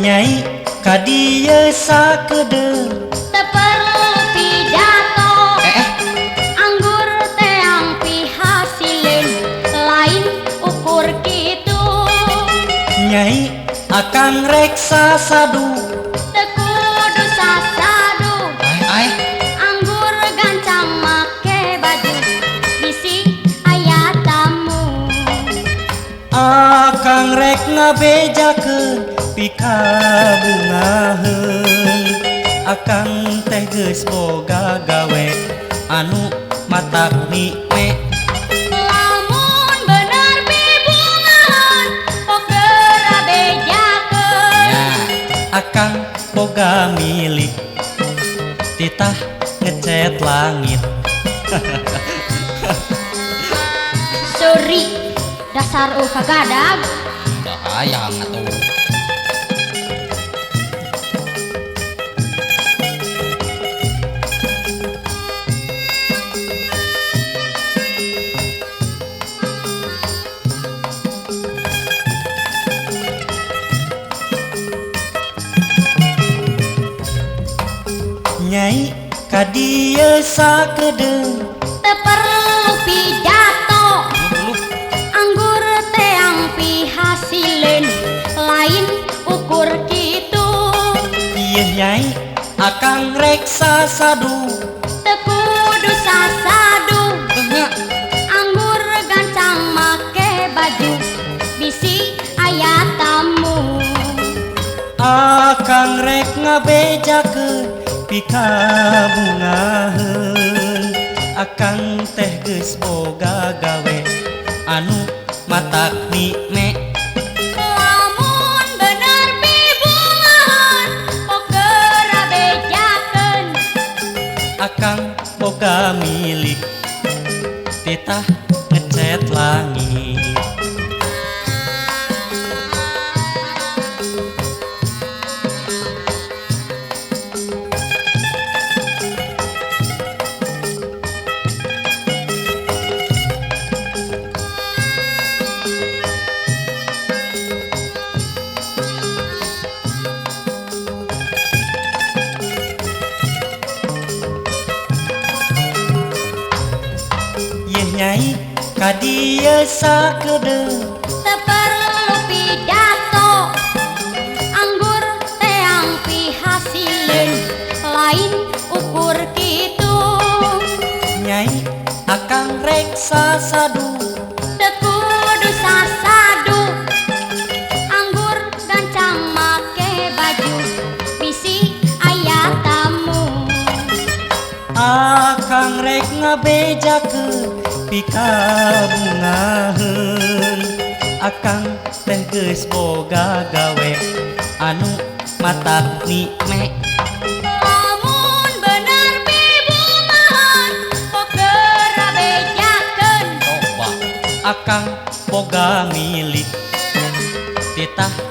Nyai kadieu sakedeung teu perlu pidato anggur teang pihasileun lain ukur kitu Nyai akang reksa sadu teu kudu sasadu anggur gancang make baju bisi aya tamu akang rek ngabejakeun pikabungaheun akang teh geus boga gawe anu matak nikme lamun bener bibungahan pok geura bejakeun akang boga milik titah ngecet langit sorry dasar kagadag hayang atuh. Nyai kadieu sakedeung teu perlu pidato anggur teang pihasileun lain ukur kitu ieu Nyai akang reksa sadu teu kudu sasadu anggur gancang make baju bisi aya tamu akang rek ngabejakeun pikabungaheun akang teh geus boga gawe anu matak nikme lamun bener bibungahan pok geura bejakeun akang boga milik titah ngecet langit Nyai kadieu sakedeung teu perlu pidato anggur teang pihasileun lain ukur kitu Nyai akang reksa sadu teu kudu sasadu anggur gancang make baju bisi aya tamu akang rek ngabejakeun pikabungaheun akang teh geus boga gawe anu matak nikme lamun bener bibungahan pok geura bejakeun akang boga milik titah